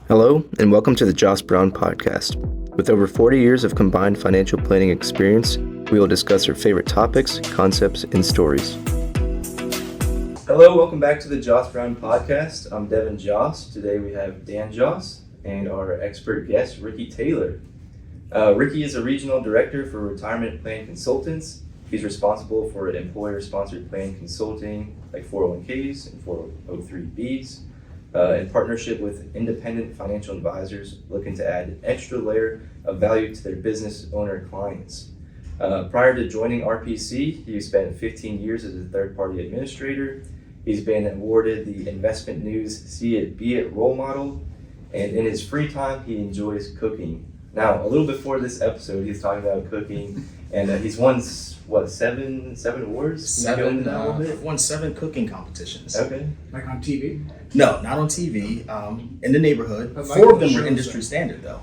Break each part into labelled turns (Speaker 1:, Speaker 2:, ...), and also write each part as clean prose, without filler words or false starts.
Speaker 1: Hello, and welcome to the Joss Brown Podcast. With over 40 years of combined financial planning experience, we will discuss our favorite topics, concepts, and stories. Hello, welcome back to the Joss Brown Podcast. I'm Devin Joss. Today we have Dan Joss and our expert guest, Rickie Taylor. Rickie is a regional director for retirement plan consultants. He's responsible for employer-sponsored plan consulting like 401ks and 403bs. In partnership with independent financial advisors looking to add an extra layer of value to their business owner clients. Prior to joining RPC, he spent 15 years as a third-party administrator. He's been awarded the Investment News See It, Be It role model, and in his free time, he enjoys cooking. Now, a little before this episode, he's talking about cooking, and he's won, seven awards?
Speaker 2: Won 7 cooking competitions.
Speaker 1: Okay.
Speaker 3: Like on TV?
Speaker 2: No, not on TV. In the neighborhood.
Speaker 3: But
Speaker 2: 4 of them
Speaker 3: shows
Speaker 2: were industry standard, though.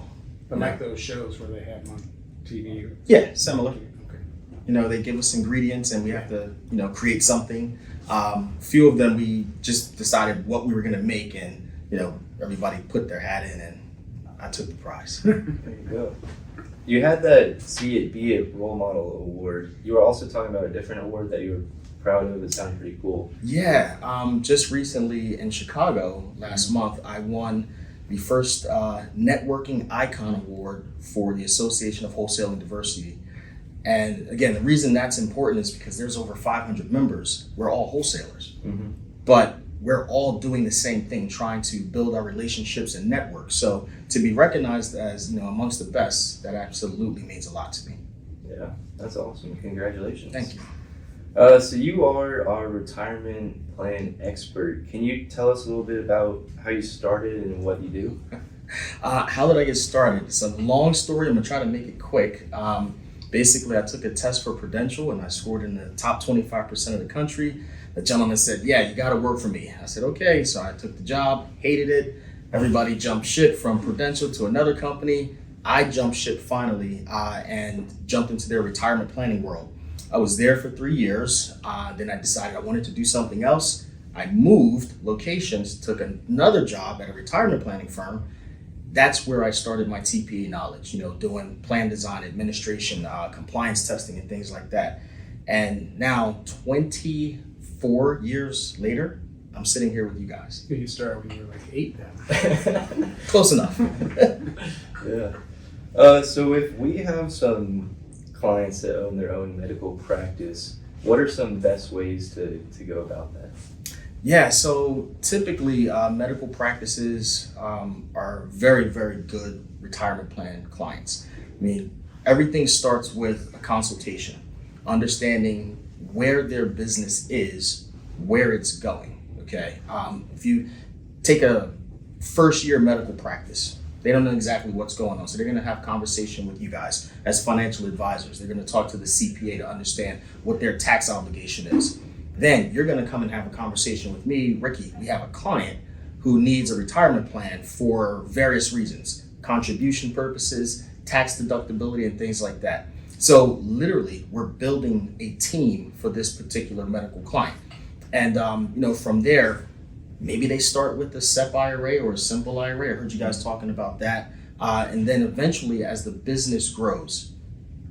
Speaker 3: But like those shows where they have them on TV?
Speaker 2: Yeah, similar.
Speaker 3: Okay.
Speaker 2: They give us ingredients and we have to, create something. Few of them we just decided what we were going to make, and, everybody put their hat in, and I took the prize.
Speaker 1: There you go. You had that See It, Be It role model award. You were also talking about a different award that you were proud of. It sounded pretty cool.
Speaker 2: Yeah, just recently in Chicago last month, I won the first Networking Icon Award for the Association of Wholesaling Diversity. And again, the reason that's important is because there's over 500 members. We're all wholesalers, but we're all doing the same thing, trying to build our relationships and network. So to be recognized as, amongst the best, that absolutely means a lot to me.
Speaker 1: Yeah, that's awesome. Congratulations.
Speaker 2: Thank you.
Speaker 1: So you are our retirement plan expert. Can you tell us a little bit about how you started and what you do?
Speaker 2: How did I get started? It's a long story. I'm going to try to make it quick. Basically, I took a test for Prudential and I scored in the top 25% of the country. The gentleman said, "Yeah, you got to work for me." I said, "Okay." So I took the job, hated it. Everybody jumped ship from Prudential to another company. I jumped ship finally and jumped into their retirement planning world. I was there for 3 years. Then I decided I wanted to do something else. I moved locations, took another job at a retirement planning firm. That's where I started my TPA knowledge, doing plan design, administration, compliance testing, and things like that. And now, 24 years later, I'm sitting here with you guys.
Speaker 3: You started when you were like 8 then.
Speaker 2: Close enough.
Speaker 1: Yeah. So if we have some clients that own their own medical practice, what are some best ways to go about that?
Speaker 2: Yeah, so typically medical practices are very, very good retirement plan clients. I mean, everything starts with a consultation, understanding where their business is, where it's going, okay? If you take a first year medical practice, they don't know exactly what's going on. So they're gonna have conversation with you guys as financial advisors. They're gonna talk to the CPA to understand what their tax obligation is. Then you're gonna come and have a conversation with me, Rickie. We have a client who needs a retirement plan for various reasons, contribution purposes, tax deductibility, and things like that. So literally, we're building a team for this particular medical client. And from there, maybe they start with a SEP IRA or a simple IRA. I heard you guys talking about that. And then eventually, as the business grows,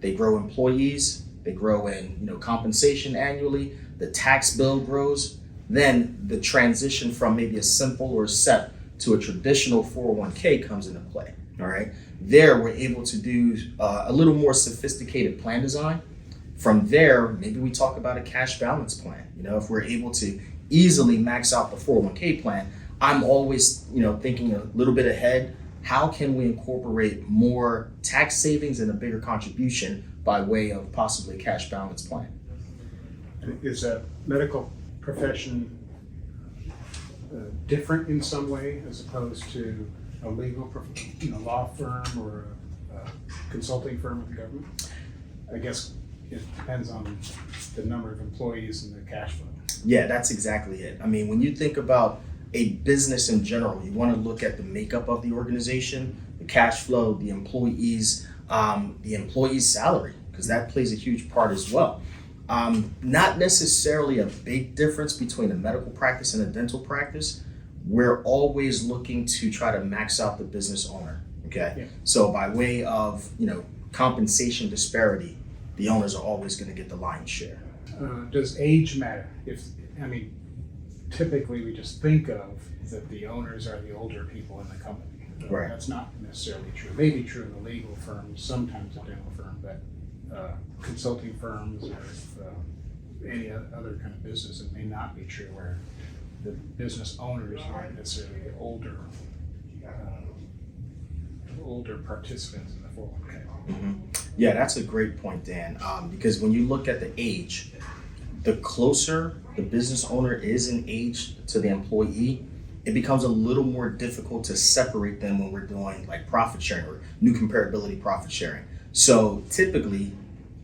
Speaker 2: they grow employees, they grow in compensation annually, the tax bill grows, then the transition from maybe a simple or SEP to a traditional 401k comes into play. All right. There, we're able to do a little more sophisticated plan design. From there, maybe we talk about a cash balance plan. If we're able to easily max out the 401k plan, I'm always, thinking a little bit ahead. How can we incorporate more tax savings and a bigger contribution by way of possibly a cash balance plan?
Speaker 3: Is a medical profession different in some way as opposed to a legal, law firm or a consulting firm with the government? I guess it depends on the number of employees and the cash flow.
Speaker 2: Yeah, that's exactly it. I mean, when you think about a business in general, you want to look at the makeup of the organization, the cash flow, the employees' salary, because that plays a huge part as well. Not necessarily a big difference between a medical practice and a dental practice, we're always looking to try to max out the business owner. Okay.
Speaker 3: Yeah.
Speaker 2: So by way of, compensation disparity, the owners are always going to get the lion's share.
Speaker 3: Does age matter? Typically we just think of that the owners are the older people in the company.
Speaker 2: Right.
Speaker 3: That's not necessarily true. It may be true in the legal firms, sometimes a dental firm, but consulting firms or any other kind of business, it may not be true where the business owners aren't necessarily older participants in the 401k.
Speaker 2: Mm-hmm. Yeah, that's a great point, Dan, because when you look at the age, the closer the business owner is in age to the employee, it becomes a little more difficult to separate them when we're doing like profit sharing or new comparability profit sharing. So typically,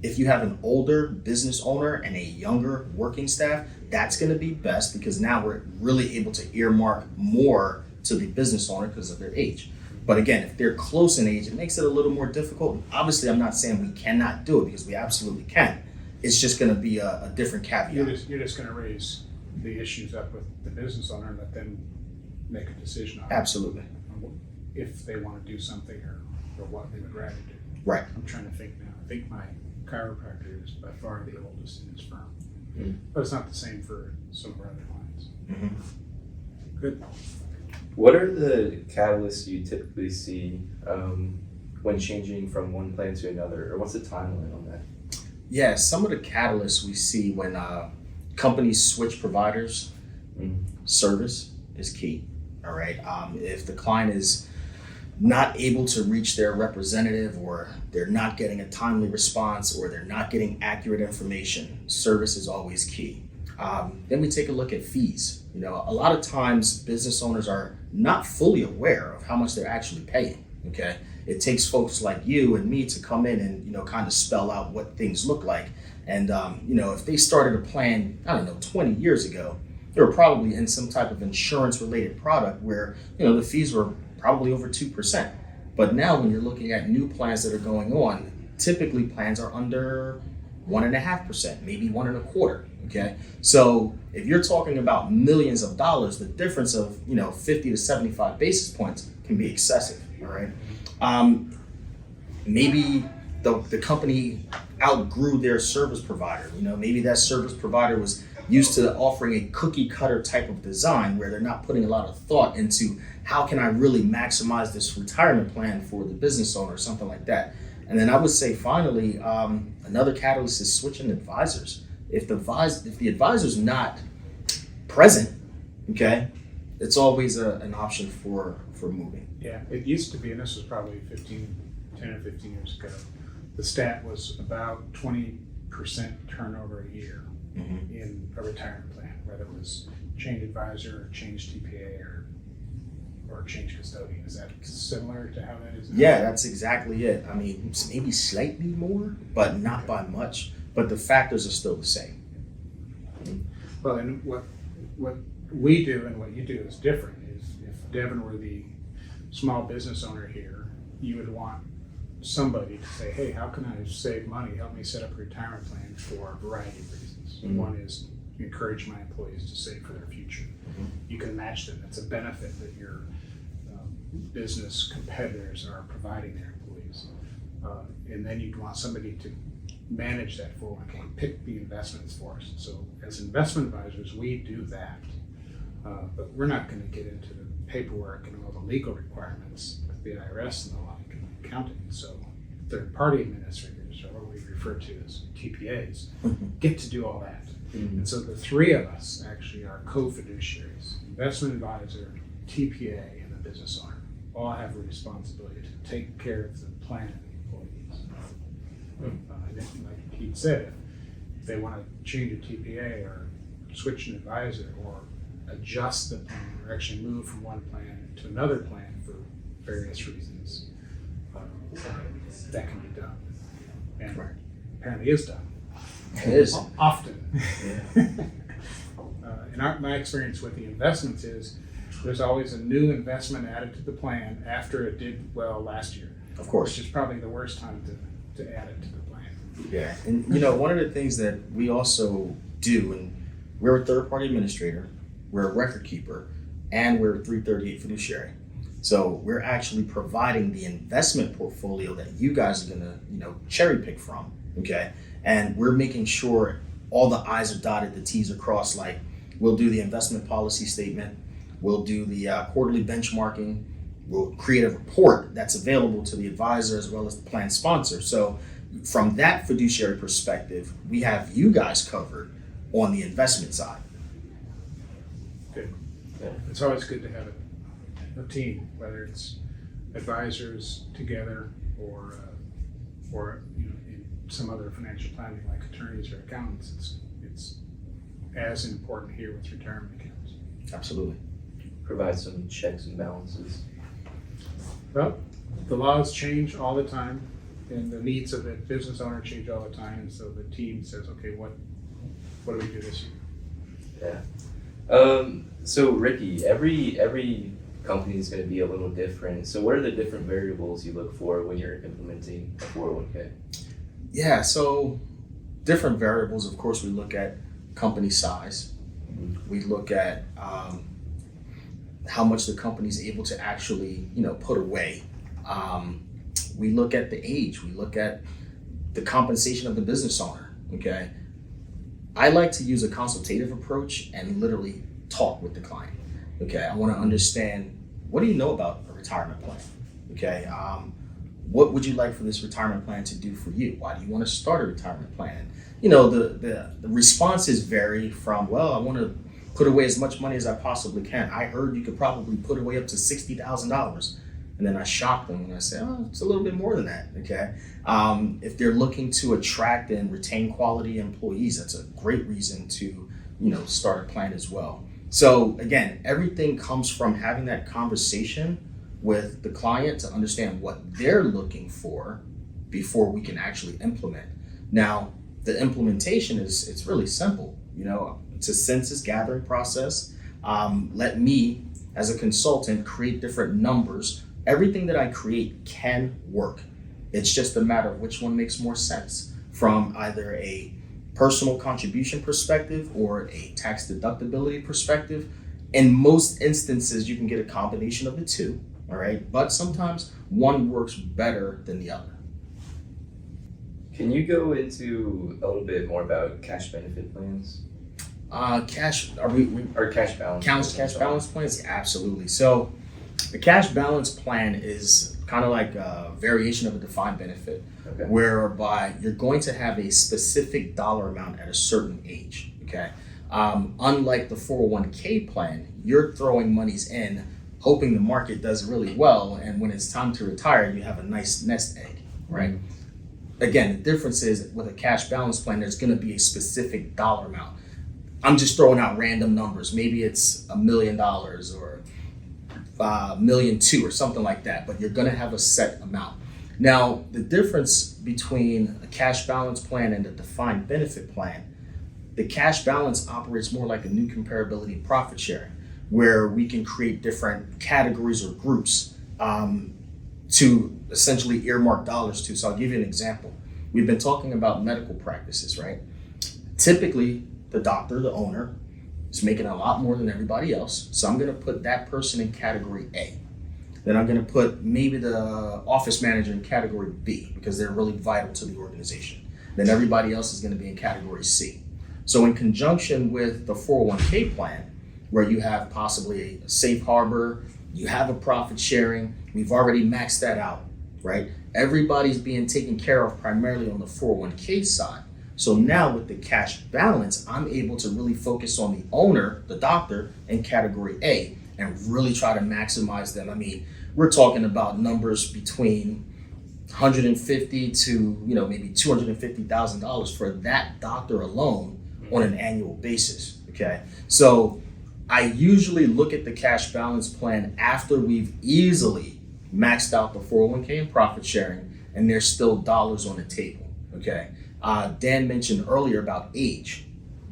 Speaker 2: if you have an older business owner and a younger working staff, that's going to be best because now we're really able to earmark more to the business owner because of their age. But again, if they're close in age, it makes it a little more difficult. Obviously, I'm not saying we cannot do it because we absolutely can. It's just going to be a different caveat.
Speaker 3: You're just going to raise the issues up with the business owner and let them make a decision on
Speaker 2: Absolutely.
Speaker 3: If they want to do something or what they would rather do.
Speaker 2: Right.
Speaker 3: I'm trying to think now. I think my chiropractor is by far the oldest in his firm.
Speaker 2: Mm-hmm.
Speaker 3: But it's not the same for some of our other clients.
Speaker 2: Mm-hmm.
Speaker 3: Good.
Speaker 1: What are the catalysts you typically see when changing from one plan to another, or what's the timeline on that?
Speaker 2: Yeah, some of the catalysts we see when companies switch providers, service is key. All right. If the client is not able to reach their representative or they're not getting a timely response or they're not getting accurate information, service is always key. Then we take a look at fees. A lot of times business owners are not fully aware of how much they're actually paying. Okay. It takes folks like you and me to come in and, kind of spell out what things look like. And, if they started a plan, 20 years ago, they were probably in some type of insurance related product where, the fees were probably over 2%. But now when you're looking at new plans that are going on, typically plans are under 1.5%, maybe 1.25%. Okay. So if you're talking about millions of dollars, the difference of, 50 to 75 basis points can be excessive. All right. Maybe the company outgrew their service provider. Maybe that service provider was used to offering a cookie cutter type of design where they're not putting a lot of thought into how can I really maximize this retirement plan for the business owner or something like that. And then I would say finally, another catalyst is switching advisors. If the advisor's not present, okay, it's always an option for moving.
Speaker 3: Yeah, it used to be, and this was probably 10 or 15 years ago, the stat was about 20% turnover a year in a retirement plan, whether it was change advisor, or change TPA, or change custodian. Is that similar to how that is now?
Speaker 2: Yeah, that's exactly it. Maybe slightly more, but not by much. But the factors are still the same.
Speaker 3: Well, and what we do and what you do is different. Is if Devin were the small business owner here, you would want somebody to say, hey, how can I save money? Help me set up a retirement plan for a variety of reasons.
Speaker 1: Mm-hmm.
Speaker 3: One is encourage my employees to save for their future.
Speaker 2: Mm-hmm.
Speaker 3: You can match them. It's a benefit that your business competitors are providing their employees. And then you'd want somebody to manage that 401k, pick the investments for us. So as investment advisors, we do that. But we're not going to get into the paperwork and all the legal requirements with the IRS and the like and accounting. So third-party administrators, or what we refer to as TPAs, get to do all that.
Speaker 1: Mm-hmm.
Speaker 3: And so the three of us actually are co-fiduciaries: investment advisor, TPA, and the business owner. All have a responsibility to take care of the plan and the employees. And then, like Pete said, if they want to change a TPA or switch an advisor or adjust the plan or actually move from one plan to another plan for various reasons, that can be done. And apparently is done.
Speaker 2: It is.
Speaker 3: Often.
Speaker 2: Yeah.
Speaker 3: My experience with the investments is there's always a new investment added to the plan after it did well last year.
Speaker 2: Of course.
Speaker 3: Which is probably the worst time to add it to the plan.
Speaker 2: Yeah. And one of the things that we also do, and we're a third-party administrator, we're a record keeper, and we're 338 fiduciary. So we're actually providing the investment portfolio that you guys are gonna, cherry pick from, okay? And we're making sure all the I's are dotted, the T's are crossed. Like, we'll do the investment policy statement, we'll do the quarterly benchmarking, we'll create a report that's available to the advisor as well as the plan sponsor. So from that fiduciary perspective, we have you guys covered on the investment side.
Speaker 3: Good. It's always good to have a team, whether it's advisors together or in some other financial planning like attorneys or accountants. It's as important here with retirement accounts.
Speaker 2: Absolutely.
Speaker 1: Provide some checks and balances.
Speaker 3: Well, the laws change all the time, and the needs of the business owner change all the time, and so the team says, okay, what do we do this year?
Speaker 1: Yeah. So Rickie, every company is going to be a little different. So what are the different variables you look for when you're implementing a 401k?
Speaker 2: Yeah, so different variables, of course, we look at company size. We look at how much the company's able to actually, put away. We look at the age. We look at the compensation of the business owner, okay? I like to use a consultative approach and literally talk with the client, okay? I want to understand, what do you know about a retirement plan, okay? What would you like for this retirement plan to do for you? Why do you want to start a retirement plan? The responses vary from, well, I want to put away as much money as I possibly can. I heard you could probably put away up to $60,000. And then I shock them and I say, oh, it's a little bit more than that, okay? If they're looking to attract and retain quality employees, that's a great reason to, start a plan as well. So again, everything comes from having that conversation with the client to understand what they're looking for before we can actually implement. Now, the implementation it's really simple. It's a census gathering process. Let me, as a consultant, create different numbers. Everything that I create can work. It's just a matter of which one makes more sense from either a personal contribution perspective or a tax deductibility perspective. In most instances, you can get a combination of the two, all right? But sometimes one works better than the other.
Speaker 1: Can you go into a little bit more about cash benefit plans?
Speaker 2: Cash
Speaker 1: balance.
Speaker 2: Cash balance plans? Yeah, absolutely. So the cash balance plan is kind of like a variation of a defined benefit, okay, whereby you're going to have a specific dollar amount at a certain age, okay? Unlike the 401k plan, you're throwing monies in, hoping the market does really well, and when it's time to retire, you have a nice nest egg, right? Again, the difference is with a cash balance plan, there's gonna be a specific dollar amount. I'm just throwing out random numbers. Maybe it's $1 million or $1.2 million or something like that, but you're gonna have a set amount. Now, the difference between a cash balance plan and a defined benefit plan, the cash balance operates more like a new comparability profit sharing, where we can create different categories or groups to essentially earmark dollars to. So I'll give you an example. We've been talking about medical practices, right? Typically, the doctor, the owner, is making a lot more than everybody else. So I'm gonna put that person in category A. Then I'm gonna put maybe the office manager in category B because they're really vital to the organization. Then everybody else is gonna be in category C. So in conjunction with the 401k plan, where you have possibly a safe harbor, you have a profit sharing, we've already maxed that out, right? Everybody's being taken care of primarily on the 401k side. So now with the cash balance, I'm able to really focus on the owner, the doctor, in category A and really try to maximize them. I mean, we're talking about numbers between $150 to maybe $250,000 for that doctor alone on an annual basis, okay? So I usually look at the cash balance plan after we've easily maxed out the 401k and profit sharing and there's still dollars on the table, okay? Dan mentioned earlier about age.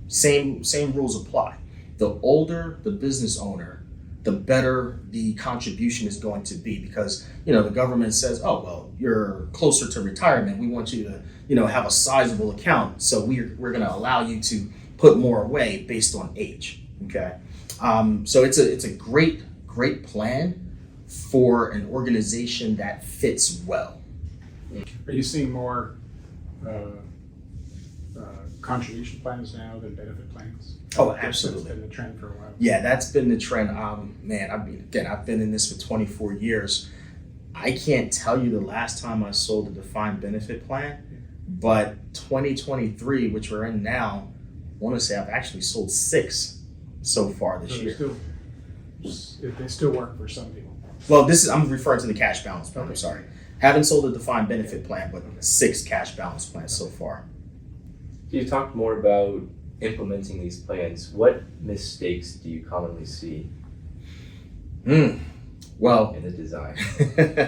Speaker 2: Same rules apply. The older the business owner, the better the contribution is going to be because, the government says, oh, well, you're closer to retirement. We want you to, have a sizable account. So we're going to allow you to put more away based on age, okay? So it's a great plan for an organization that fits well.
Speaker 3: Are you seeing more contribution plans now than benefit plans?
Speaker 2: Oh, absolutely.
Speaker 3: That's been the trend for a while.
Speaker 2: Yeah, that's been the trend. Man, I've been in this for 24 years. I can't tell you the last time I sold a defined benefit plan, but 2023, which we're in now, I want to say I've actually sold 6 so far this year.
Speaker 3: They still work for some people.
Speaker 2: Well, I'm referring to the cash balance plan. I'm sorry. Haven't sold a defined benefit plan, but 6 cash balance plans so far.
Speaker 1: You talked more about implementing these plans. What mistakes do you commonly see
Speaker 2: Well,
Speaker 1: in the design?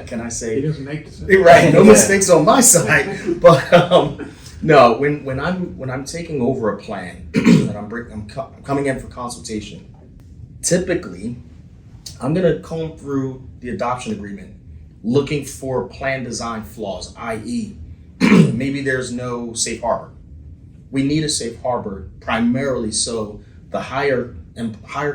Speaker 2: can I
Speaker 3: He
Speaker 2: say
Speaker 3: doesn't make decisions.
Speaker 2: right? No mistakes on my side, but no. When I'm taking over a plan and I'm coming in for consultation, typically I'm gonna comb through the adoption agreement, looking for plan design flaws, i.e., maybe there's no safe harbor. We need a safe harbor primarily so the higher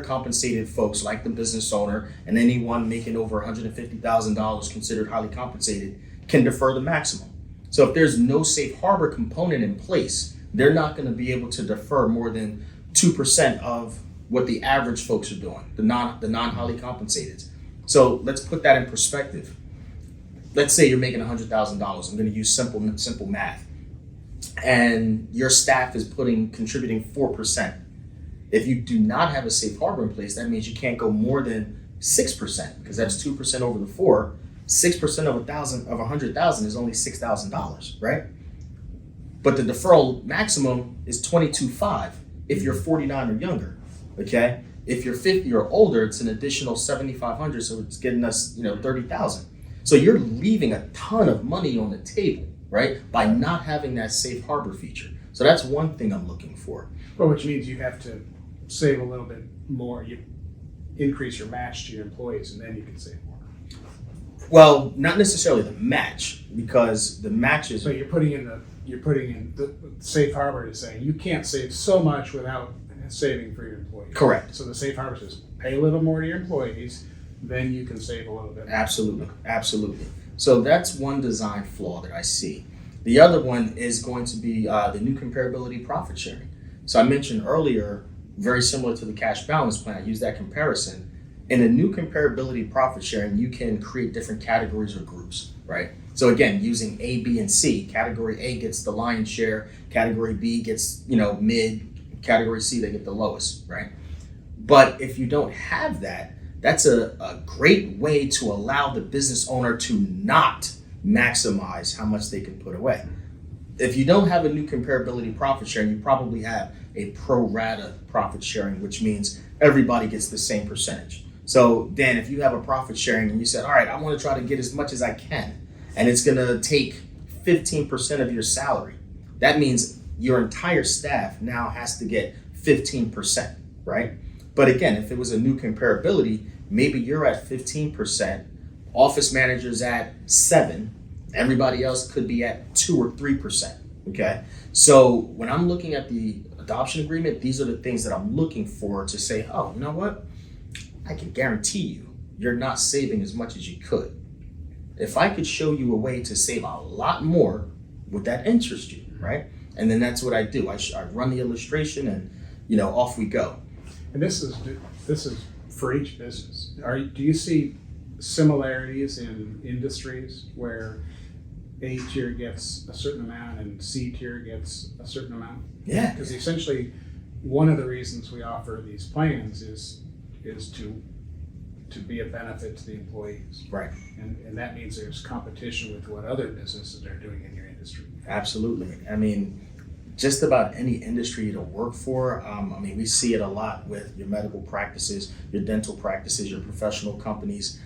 Speaker 2: compensated folks like the business owner and anyone making over $150,000 considered highly compensated can defer the maximum. So if there's no safe harbor component in place, they're not going to be able to defer more than 2% of what the average folks are doing, the non highly compensated. So let's put that in perspective. Let's say you're making $100,000. I'm going to use simple math. And your staff is contributing 4%. If you do not have a safe harbor in place, that means you can't go more than 6%, because that's 2% over the 4. 6% of 100,000 is only $6,000, right? But the deferral maximum is 22.5 if you're 49 or younger. Okay, if you're 50 or older, it's an additional 7,500, so it's getting us 30,000. So you're leaving a ton of money on the table, right, by not having that safe harbor feature. So that's one thing I'm looking for.
Speaker 3: Well, which means you have to save a little bit more. You increase your match to your employees, and then you can save more.
Speaker 2: Well, not necessarily the match, because the match is.
Speaker 3: So you're putting in the safe harbor is saying you can't save so much without saving for your employees.
Speaker 2: Correct.
Speaker 3: So the safe harbor says pay a little more to your employees, then you can save a little bit.
Speaker 2: Absolutely. So that's one design flaw that I see. The other one is going to be the new comparability profit sharing. So I mentioned earlier, very similar to the cash balance plan, I use that comparison. In a new comparability profit sharing, you can create different categories or groups, right? So again, using A, B, and C, category A gets the lion's share, category B gets, mid, category C, they get the lowest, right? But if you don't have that, that's a great way to allow the business owner to not maximize how much they can put away. If you don't have a new comparability profit sharing, you probably have a pro rata profit sharing, which means everybody gets the same percentage. So then if you have a profit sharing and you said, all right, I want to try to get as much as I can, and it's going to take 15% of your salary, that means your entire staff now has to get 15%, right? But again, if it was a new comparability, maybe you're at 15%, office manager's at 7%, everybody else could be at 2 or 3%, okay? So when I'm looking at the adoption agreement, these are the things that I'm looking for to say, oh, you know what? I can guarantee you're not saving as much as you could. If I could show you a way to save a lot more, would that interest you, right? And then that's what I do. I run the illustration and, off we go.
Speaker 3: And this is for each business. Do you see similarities in industries where A tier gets a certain amount and C tier gets a certain amount?
Speaker 2: Yeah.
Speaker 3: Because essentially, one of the reasons we offer these plans is to be a benefit to the employees.
Speaker 2: Right.
Speaker 3: And that means there's competition with what other businesses are doing in your industry.
Speaker 2: Absolutely. I mean, just about any industry to work for. We see it a lot with your medical practices, your dental practices, your professional companies.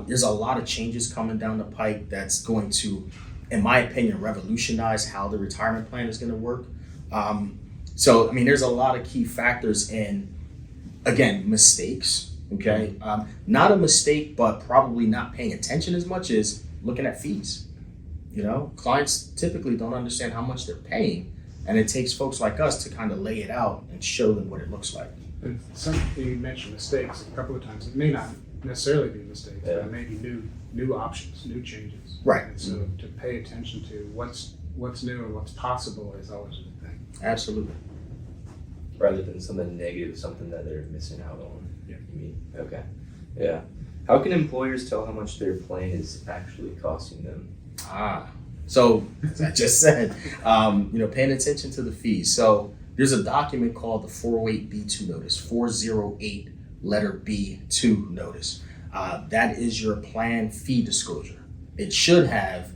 Speaker 2: There's a lot of changes coming down the pike that's going to, in my opinion, revolutionize how the retirement plan is going to work. There's a lot of key factors in, again, mistakes. Okay, not a mistake, but probably not paying attention as much as looking at fees. Clients typically don't understand how much they're paying, and it takes folks like us to kind of lay it out and show them what it looks like.
Speaker 3: And you mentioned mistakes a couple of times. It may not necessarily be mistakes, but it may be new options, new changes.
Speaker 2: Right.
Speaker 3: And so to pay attention to what's new and what's possible is always a good thing.
Speaker 2: Absolutely.
Speaker 1: Rather than something negative, something that they're missing out on.
Speaker 3: Yeah.
Speaker 1: You mean? Okay. Yeah. How can employers tell how much their plan is actually costing them?
Speaker 2: So as I just said, paying attention to the fees. So there's a document called the 408B2 notice, 408 letter B2 notice. That is your plan fee disclosure. It should have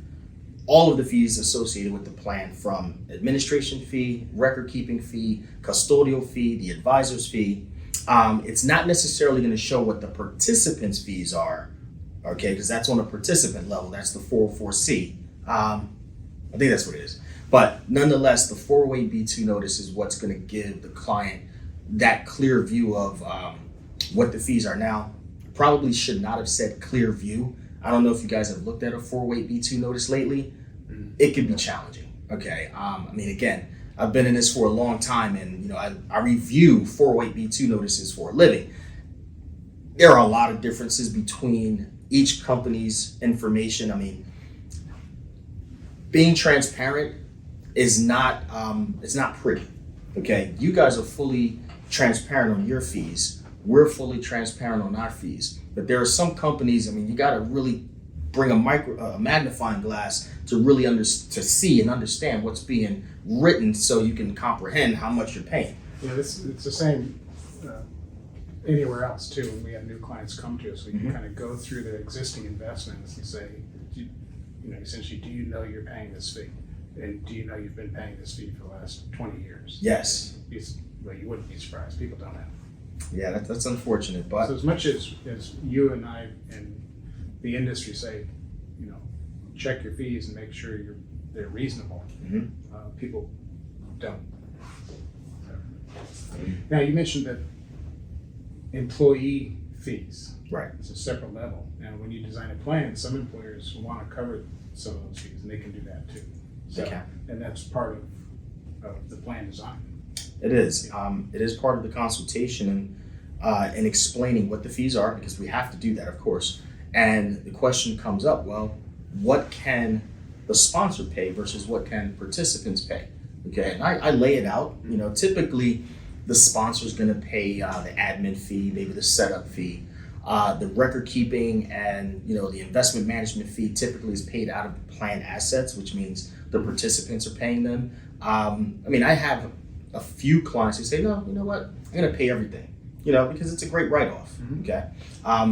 Speaker 2: all of the fees associated with the plan, from administration fee, record keeping fee, custodial fee, the advisor's fee. It's not necessarily going to show what the participants' fees are, okay, because that's on a participant level. That's the 404C. I think that's what it is. But nonetheless, the 408B2 notice is what's going to give the client that clear view of what the fees are. Now, probably should not have said clear view. I don't know if you guys have looked at a 408B2 notice lately. It could be challenging, okay? Again, I've been in this for a long time, and I review 408B2 notices for a living. There are a lot of differences between each company's information. Being transparent is not it's not pretty, okay? You guys are fully transparent on your fees. We're fully transparent on our fees. But there are some companies, you got to really bring a magnifying glass to really to see and understand what's being written, so you can comprehend how much you're paying.
Speaker 3: Yeah, it's the same anywhere else too. When we have new clients come to us, we can kind of go through their existing investments and say, essentially, do you know you're paying this fee? And do you know you've been paying this fee for the last 20 years?
Speaker 2: Yes.
Speaker 3: Well, you wouldn't be surprised. People don't know.
Speaker 2: Yeah, that's unfortunate. But
Speaker 3: so as much as you and I and the industry say, check your fees and make sure they're reasonable, people don't. So. Now, you mentioned that employee fees.
Speaker 2: Right.
Speaker 3: It's a separate level. Now, when you design a plan, some employers want to cover some of those fees, and they can do that too. So,
Speaker 2: Okay.
Speaker 3: And that's part of the plan design.
Speaker 2: It is. It is part of the consultation and explaining what the fees are, because we have to do that, of course. And the question comes up, well, what can the sponsor pay versus what can participants pay? Okay, and I lay it out. Typically the sponsor is going to pay the admin fee, maybe the setup fee. The record keeping and the investment management fee typically is paid out of the plan assets, which means the participants are paying them. I have a few clients who say, no, you know what, I'm going to pay everything, because it's a great write-off. Okay,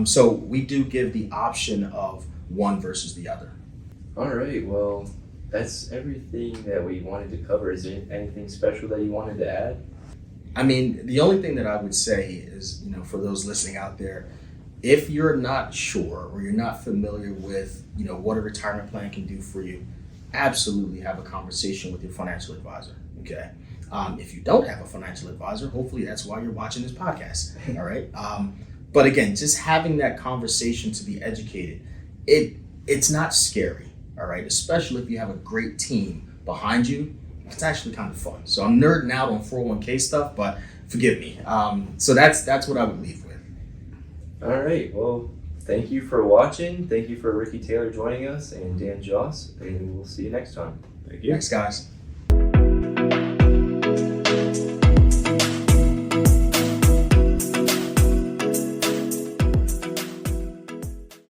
Speaker 2: so we do give the option of one versus the other.
Speaker 1: All right, well, that's everything that we wanted to cover. Is there anything special that you wanted to add?
Speaker 2: The only thing that I would say is, for those listening out there, if you're not sure or you're not familiar with, what a retirement plan can do for you, absolutely have a conversation with your financial advisor, okay? If you don't have a financial advisor, hopefully that's why you're watching this podcast, all right? But again, just having that conversation to be educated, it's not scary, all right? Especially if you have a great team behind you, it's actually kind of fun. So I'm nerding out on 401k stuff, but forgive me. So that's what I would leave with.
Speaker 1: All right, well, thank you for watching. Thank you for Rickie Taylor joining us and Dan Joss, and we'll see you next time.
Speaker 3: Thank you.
Speaker 2: Thanks, guys.